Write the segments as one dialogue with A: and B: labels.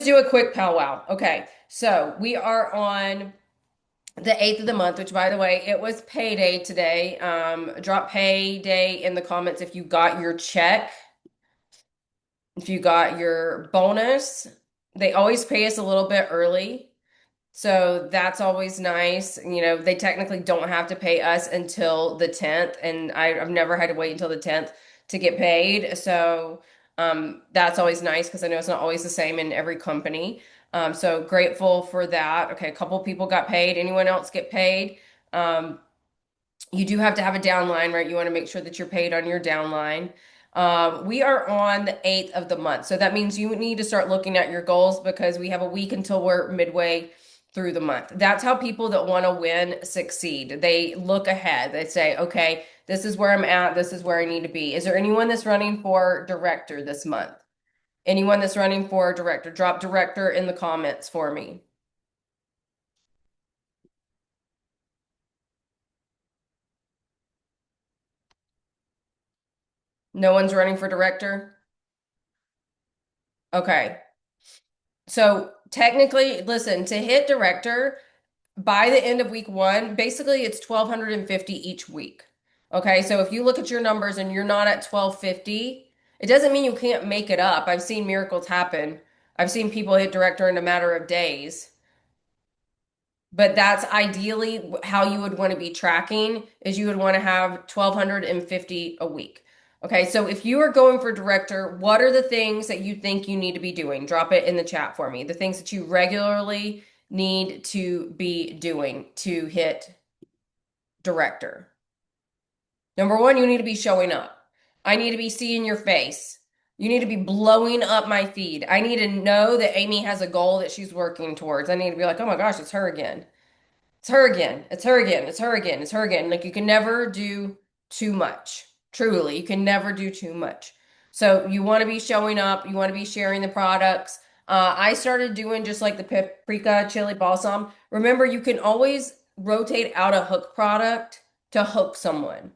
A: do a quick powwow. Okay, so we are on the 8th of the month, which by the way, it was payday today. Drop payday in the comments if you got your check, if you got your bonus. They always pay us a little bit early. So that's always nice. They technically don't have to pay us until the 10th, and I've never had to wait until the 10th to get paid. So that's always nice because I know it's not always the same in every company. So grateful for that. Okay, a couple people got paid. Anyone else get paid? Um, you do have to have a downline, right? You want to make sure that you're paid on your downline. We are on the 8th of the month. So that means you need to start looking at your goals because we have a week until we're midway through the month. That's how people that want to win succeed. They look ahead. They say, okay, this is where I'm at. This is where I need to be. Is there anyone that's running for director this month? Anyone that's running for director? Drop director in the comments for me. No one's running for director? Okay. So technically, listen, to hit director by the end of week one, basically it's 1,250 each week. Okay, so if you look at your numbers and you're not at 1,250, it doesn't mean you can't make it up. I've seen miracles happen. I've seen people hit director in a matter of days. But that's ideally how you would want to be tracking is you would want to have 1,250 a week. Okay, so if you are going for director, what are the things that you think you need to be doing? Drop it in the chat for me. The things that you regularly need to be doing to hit director. Number one, you need to be showing up. I need to be seeing your face. You need to be blowing up my feed. I need to know that Amy has a goal that she's working towards. I need to be like, oh my gosh, it's her again. It's her again. It's her again. It's her again. It's her again. Like you can never do too much. Truly, you can never do too much. So you want to be showing up. You want to be sharing the products. I started doing just like the paprika chili balsam. Remember, you can always rotate out a hook product to hook someone.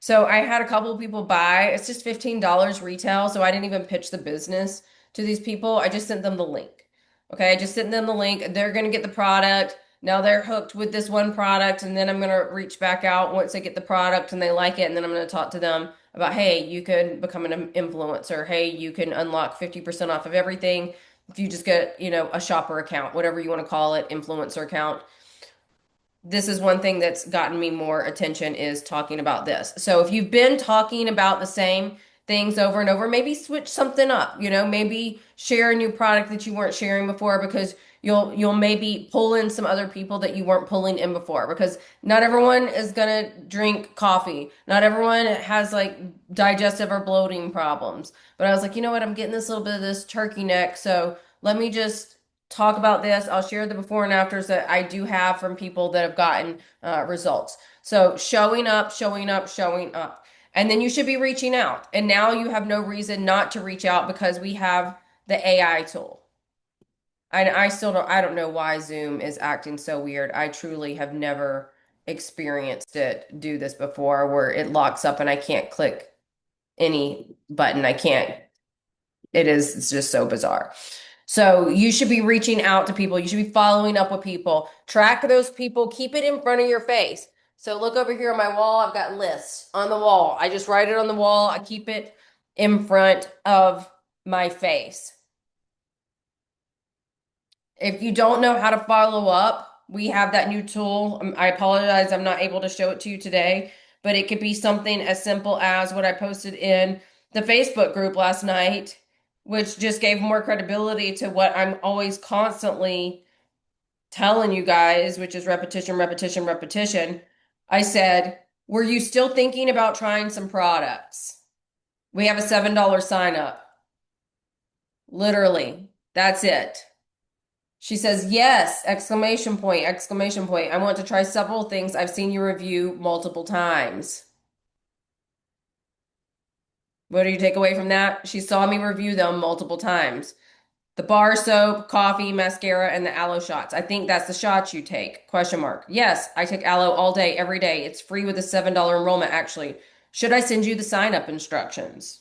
A: So I had a couple of people buy. It's just $15 retail. So I didn't even pitch the business to these people. I just sent them the link. Okay, I just sent them the link. They're going to get the product. Now they're hooked with this one product, and then I'm going to reach back out once they get the product and they like it, and then I'm going to talk to them about, hey, you can become an influencer. Hey, you can unlock 50% off of everything if you just get, a shopper account, whatever you want to call it, influencer account. This is one thing that's gotten me more attention is talking about this. So if you've been talking about the same things over and over, maybe switch something up, maybe share a new product that you weren't sharing before because you'll maybe pull in some other people that you weren't pulling in before because not everyone is going to drink coffee. Not everyone has like digestive or bloating problems. But I was like, you know what? I'm getting this little bit of this turkey neck, so let me just talk about this. I'll share the before and afters that I do have from people that have gotten results. So showing up, showing up, showing up. And then you should be reaching out. And now you have no reason not to reach out because we have the AI tool. I still I don't know why Zoom is acting so weird. I truly have never experienced it do this before where it locks up and I can't click any button. I can't. It's just so bizarre. So you should be reaching out to people. You should be following up with people. Track those people. Keep it in front of your face. So look over here on my wall. I've got lists on the wall. I just write it on the wall. I keep it in front of my face. If you don't know how to follow up, we have that new tool. I apologize, I'm not able to show it to you today, but it could be something as simple as what I posted in the Facebook group last night, which just gave more credibility to what I'm always constantly telling you guys, which is repetition, repetition, repetition. I said, were you still thinking about trying some products? We have a $7 sign up. Literally, that's it. She says, yes, exclamation point, exclamation point. I want to try several things I've seen you review multiple times. What do you take away from that? She saw me review them multiple times. The bar soap, coffee, mascara, and the aloe shots. I think that's the shots you take. Question mark. Yes, I take aloe all day, every day. It's free with a $7 enrollment, actually. Should I send you the sign up instructions?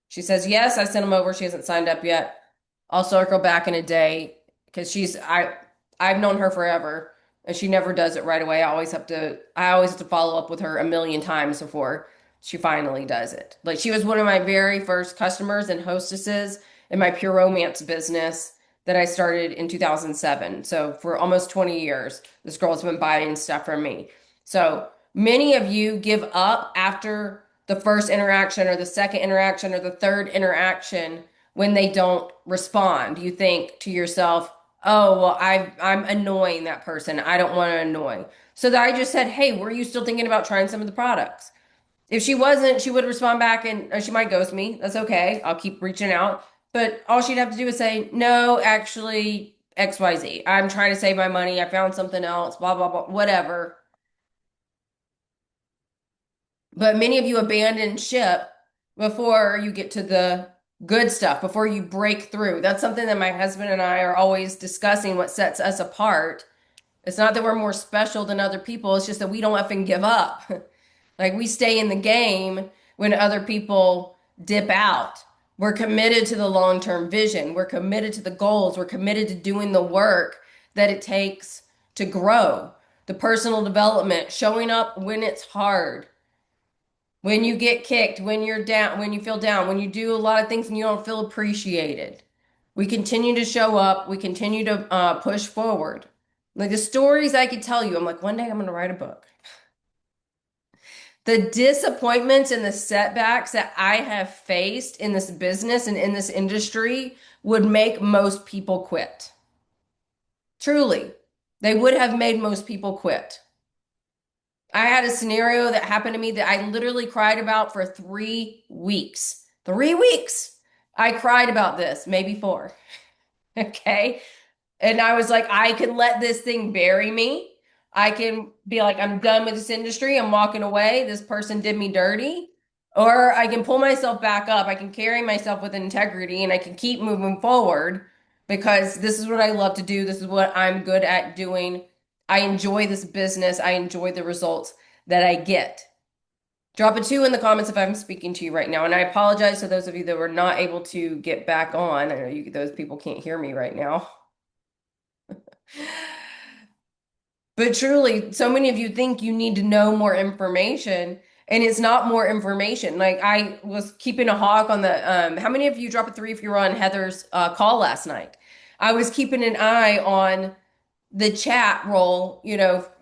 A: She says, yes, I sent them over. She hasn't signed up yet. I'll circle back in a day because I've known her forever and she never does it right away. I always have to follow up with her a million times before she finally does it. Like she was one of my very first customers and hostesses in my pure romance business that I started in 2007. So for almost 20 years, this girl's been buying stuff from me. So many of you give up after the first interaction or the second interaction or the third interaction when they don't respond. You think to yourself, oh, well, I'm annoying that person. I don't want to annoy. So that I just said, hey, were you still thinking about trying some of the products? If she wasn't, she would respond back and or she might ghost me. That's okay. I'll keep reaching out. But all she'd have to do is say, no, actually, XYZ. I'm trying to save my money. I found something else, blah, blah, blah, whatever. But many of you abandon ship before you get to the good stuff, before you break through. That's something that my husband and I are always discussing what sets us apart. It's not that we're more special than other people, it's just that we don't effing give up. Like we stay in the game when other people dip out. We're committed to the long-term vision. We're committed to the goals. We're committed to doing the work that it takes to grow. The personal development, showing up when it's hard, when you get kicked, when you're down, when you feel down, when you do a lot of things and you don't feel appreciated. We continue to show up. We continue to push forward. Like the stories I could tell you, I'm like, one day I'm going to write a book. The disappointments and the setbacks that I have faced in this business and in this industry would make most people quit. Truly, they would have made most people quit. I had a scenario that happened to me that I literally cried about for 3 weeks. 3 weeks. I cried about this, maybe four. Okay. And I was like, I can let this thing bury me. I can be like, I'm done with this industry. I'm walking away. This person did me dirty. Or I can pull myself back up. I can carry myself with integrity and I can keep moving forward because this is what I love to do. This is what I'm good at doing. I enjoy this business. I enjoy the results that I get. Drop a two in the comments if I'm speaking to you right now. And I apologize to those of you that were not able to get back on. I know those people can't hear me right now. But truly, so many of you think you need to know more information, and it's not more information. Like I was keeping a hawk on the how many of you drop a three if you were on Heather's call last night? I was keeping an eye on the chat roll,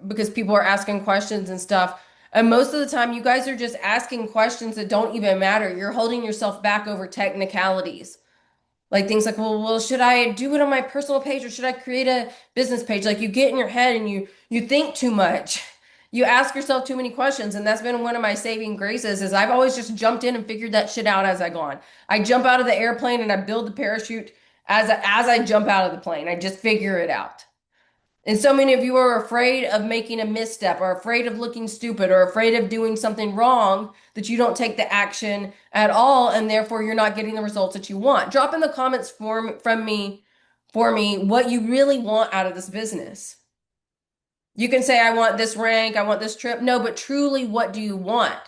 A: because people are asking questions and stuff. And most of the time, you guys are just asking questions that don't even matter. You're holding yourself back over technicalities. Like things like, well, should I do it on my personal page or should I create a business page? Like you get in your head and you think too much. You ask yourself too many questions, and that's been one of my saving graces is I've always just jumped in and figured that shit out as I go on. I jump out of the airplane and I build the parachute as I jump out of the plane. I just figure it out. And so many of you are afraid of making a misstep or afraid of looking stupid or afraid of doing something wrong that you don't take the action at all and therefore you're not getting the results that you want. Drop in the comments for me what you really want out of this business. You can say, I want this rank, I want this trip. No, but truly, what do you want?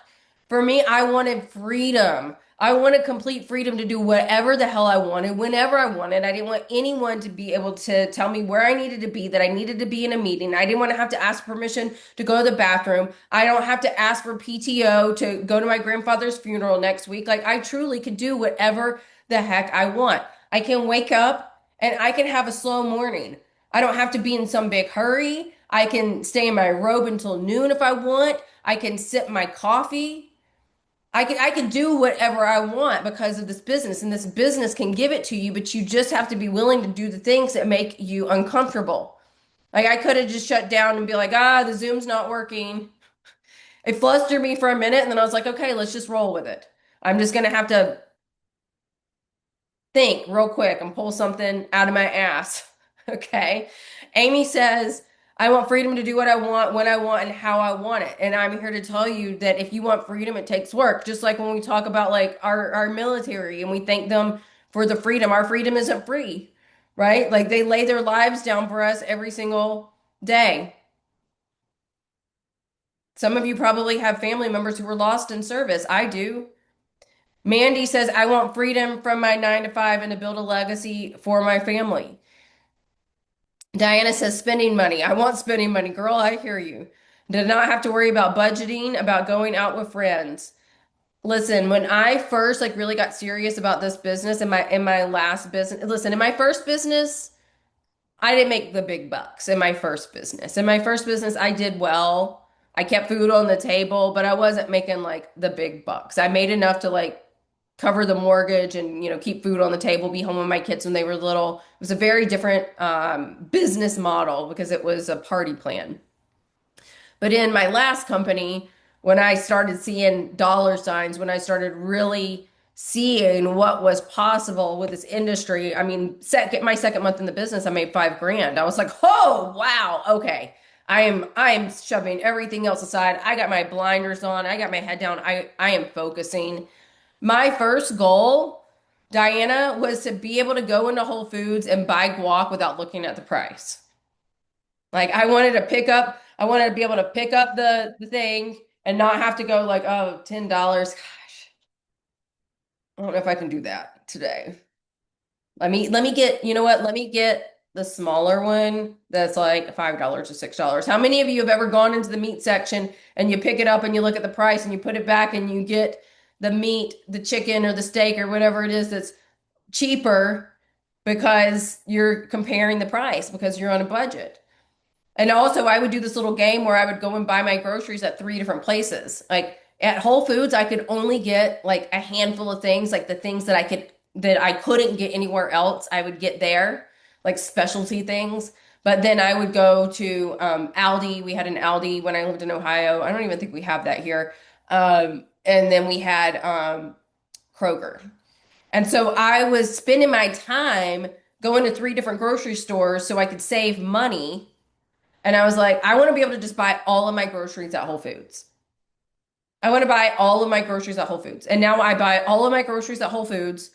A: For me, I wanted freedom. I wanted complete freedom to do whatever the hell I wanted, whenever I wanted. I didn't want anyone to be able to tell me where I needed to be, that I needed to be in a meeting. I didn't want to have to ask permission to go to the bathroom. I don't have to ask for PTO to go to my grandfather's funeral next week. Like, I truly could do whatever the heck I want. I can wake up and I can have a slow morning. I don't have to be in some big hurry. I can stay in my robe until noon if I want. I can sip my coffee. I can do whatever I want because of this business, and this business can give it to you, but you just have to be willing to do the things that make you uncomfortable. Like I could have just shut down and be like, the Zoom's not working. It flustered me for a minute, and then I was like, okay, let's just roll with it. I'm just gonna have to think real quick and pull something out of my ass. Okay. Amy says, I want freedom to do what I want, when I want, and how I want it. And I'm here to tell you that if you want freedom, it takes work. Just like when we talk about like our military and we thank them for the freedom, our freedom isn't free, right? Like they lay their lives down for us every single day. Some of you probably have family members who were lost in service. I do. Mandy says, I want freedom from my 9 to 5 and to build a legacy for my family. Diana says, spending money. I want spending money. Girl, I hear you. Did not have to worry about budgeting, about going out with friends. Listen, when I first like really got serious about this business in my last business, listen, in my first business, I didn't make the big bucks in my first business. In my first business, I did well. I kept food on the table, but I wasn't making like the big bucks. I made enough to like cover the mortgage and, keep food on the table, be home with my kids when they were little. It was a very different business model because it was a party plan. But in my last company, when I started seeing dollar signs, when I started really seeing what was possible with this industry, I mean, my second month in the business, I made 5 grand. I was like, oh wow, okay. I am shoving everything else aside. I got my blinders on. I got my head down. I am focusing. My first goal, Diana, was to be able to go into Whole Foods and buy guac without looking at the price. Like I wanted to be able to pick up the thing and not have to go like, oh, $10. Gosh, I don't know if I can do that today. Let me get, you know what? Let me get the smaller one that's like $5 or $6. How many of you have ever gone into the meat section and you pick it up and you look at the price and you put it back and you get the meat, the chicken or the steak or whatever it is that's cheaper because you're comparing the price because you're on a budget? And also, I would do this little game where I would go and buy my groceries at 3 different places. Like at Whole Foods, I could only get like a handful of things, like the things that I couldn't get anywhere else. I would get there, like specialty things. But then I would go to Aldi. We had an Aldi when I lived in Ohio. I don't even think we have that here. And then we had Kroger. And so I was spending my time going to 3 different grocery stores so I could save money, and I was like, I want to be able to just buy all of my groceries at Whole Foods. I want to buy all of my groceries at Whole Foods. And now I buy all of my groceries at Whole Foods.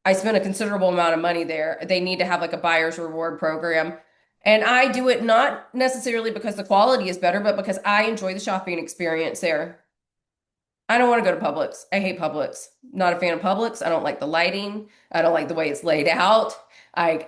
A: I spend a considerable amount of money there. They need to have like a buyer's reward program. And I do it not necessarily because the quality is better, but because I enjoy the shopping experience there. I don't want to go to Publix. I hate Publix. Not a fan of Publix. I don't like the lighting. I don't like the way it's laid out. I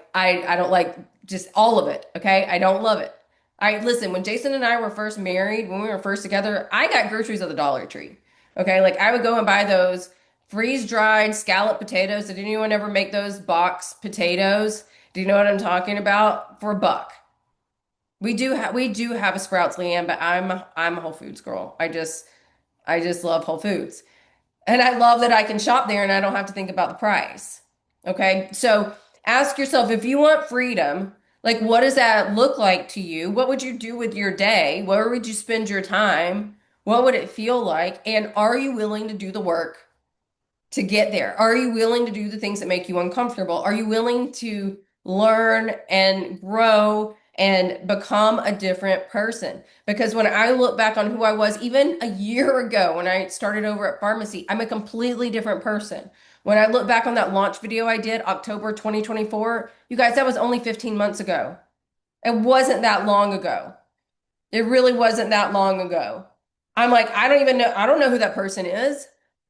A: don't like just all of it. Okay. I don't love it. I listen, when Jason and I were first married, when we were first together, I got groceries at the Dollar Tree. Okay. Like I would go and buy those freeze-dried scallop potatoes. Did anyone ever make those box potatoes? Do you know what I'm talking about? For a buck. We do have a Sprouts, Leanne, but I'm a Whole Foods girl. I just love Whole Foods. And I love that I can shop there and I don't have to think about the price. Okay. So ask yourself, if you want freedom, like what does that look like to you? What would you do with your day? Where would you spend your time? What would it feel like? And are you willing to do the work to get there? Are you willing to do the things that make you uncomfortable? Are you willing to learn and grow and become a different person? Because when I look back on who I was even a year ago when I started over at pharmacy, I'm a completely different person. When I look back on that launch video I did October 2024, you guys, that was only 15 months ago. It wasn't that long ago. It really wasn't that long ago. I'm like, I don't even know, I don't know who that person is.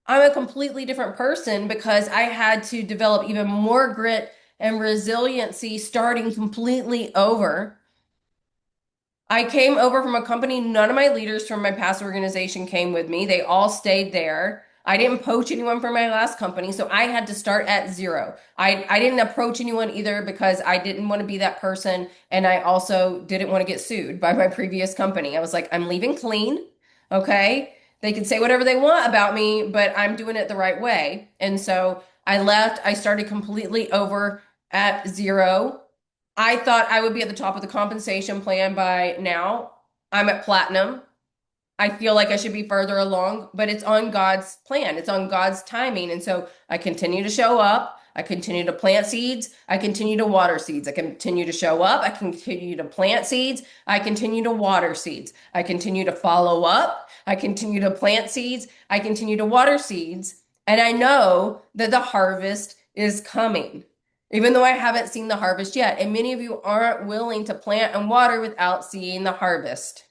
A: I'm a completely different person because I had to develop even more grit and resiliency starting completely over. I came over from a company, none of my leaders from my past organization came with me. They all stayed there. I didn't poach anyone from my last company, so I had to start at zero. I didn't approach anyone either because I didn't want to be that person, and I also didn't want to get sued by my previous company. I was like, I'm leaving clean, okay? They can say whatever they want about me, but I'm doing it the right way. And so I left. I started completely over at zero. I thought I would be at the top of the compensation plan by now. I'm at platinum. I feel like I should be further along, but it's on God's plan. It's on God's timing. And so I continue to show up. I continue to plant seeds. I continue to water seeds. I continue to show up. I continue to plant seeds. I continue to water seeds. I continue to follow up. I continue to plant seeds. I continue to water seeds. And I know that the harvest is coming, even though I haven't seen the harvest yet. And many of you aren't willing to plant and water without seeing the harvest.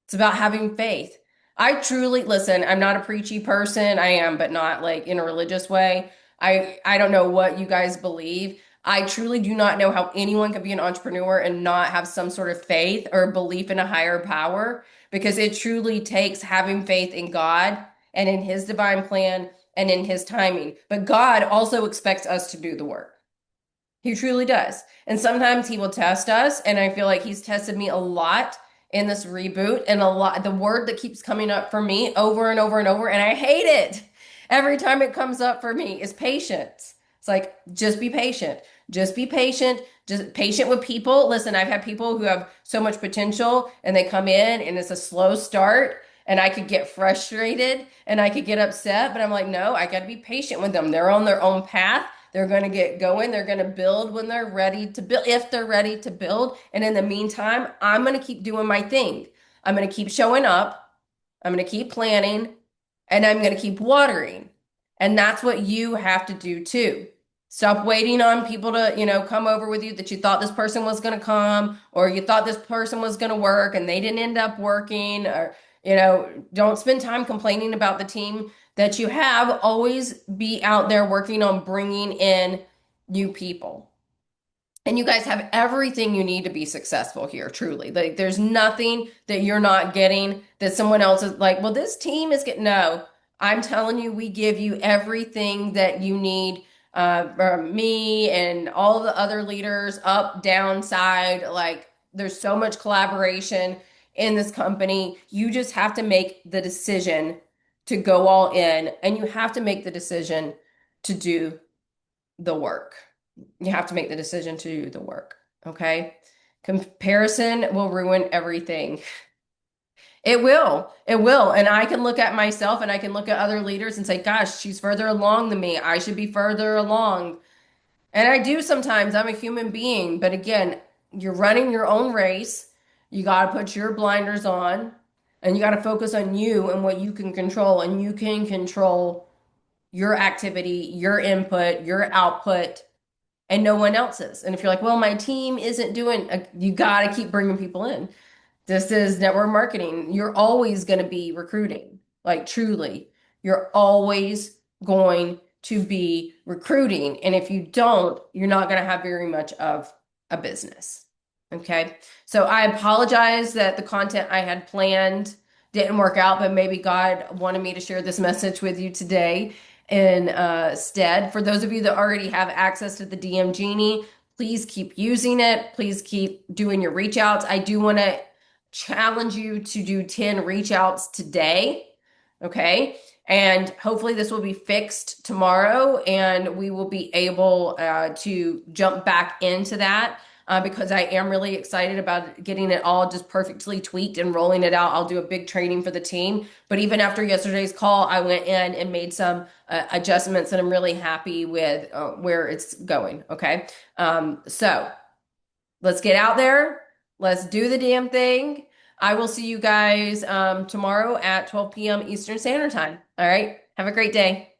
A: It's about having faith. I truly listen, I'm not a preachy person. I am, but not like in a religious way. I don't know what you guys believe. I truly do not know how anyone could be an entrepreneur and not have some sort of faith or belief in a higher power because it truly takes having faith in God and in his divine plan and in his timing. But God also expects us to do the work. He truly does. And sometimes he will test us. And I feel like he's tested me a lot in this reboot. And a lot, the word that keeps coming up for me over and over and over, and I hate it every time it comes up for me, is patience. It's like, just be patient. Just be patient. Just patient with people. Listen, I've had people who have so much potential and they come in and it's a slow start. And I could get frustrated and I could get upset, but I'm like, no, I got to be patient with them. They're on their own path. They're going to get going. They're going to build when they're ready to build, if they're ready to build. And in the meantime, I'm going to keep doing my thing. I'm going to keep showing up. I'm going to keep planning and I'm going to keep watering. And that's what you have to do too. Stop waiting on people to, come over with you that you thought this person was going to come or you thought this person was going to work and they didn't end up working or, don't spend time complaining about the team that you have. Always be out there working on bringing in new people. And you guys have everything you need to be successful here, truly. Like there's nothing that you're not getting that someone else is like, well, this team is getting. No, I'm telling you, we give you everything that you need from me and all the other leaders, up, down, side. Like there's so much collaboration in this company. You just have to make the decision to go all in, and you have to make the decision to do the work. You have to make the decision to do the work. Okay. Comparison will ruin everything. It will. It will. And I can look at myself and I can look at other leaders and say, gosh, she's further along than me. I should be further along. And I do sometimes. I'm a human being. But again, you're running your own race. You got to put your blinders on and you got to focus on you and what you can control. And you can control your activity, your input, your output and no one else's. And if you're like, well, my team isn't doing, you got to keep bringing people in. This is network marketing. You're always going to be recruiting, like truly. You're always going to be recruiting. And if you don't, you're not going to have very much of a business. Okay. So I apologize that the content I had planned didn't work out, but maybe God wanted me to share this message with you today instead. For those of you that already have access to the DM Genie, please keep using it. Please keep doing your reach outs. I do want to challenge you to do 10 reach outs today. Okay. And hopefully this will be fixed tomorrow and we will be able to jump back into that because I am really excited about getting it all just perfectly tweaked and rolling it out. I'll do a big training for the team. But even after yesterday's call, I went in and made some adjustments and I'm really happy with where it's going. Okay. So let's get out there. Let's do the damn thing. I will see you guys tomorrow at 12 p.m. Eastern Standard Time. All right. Have a great day.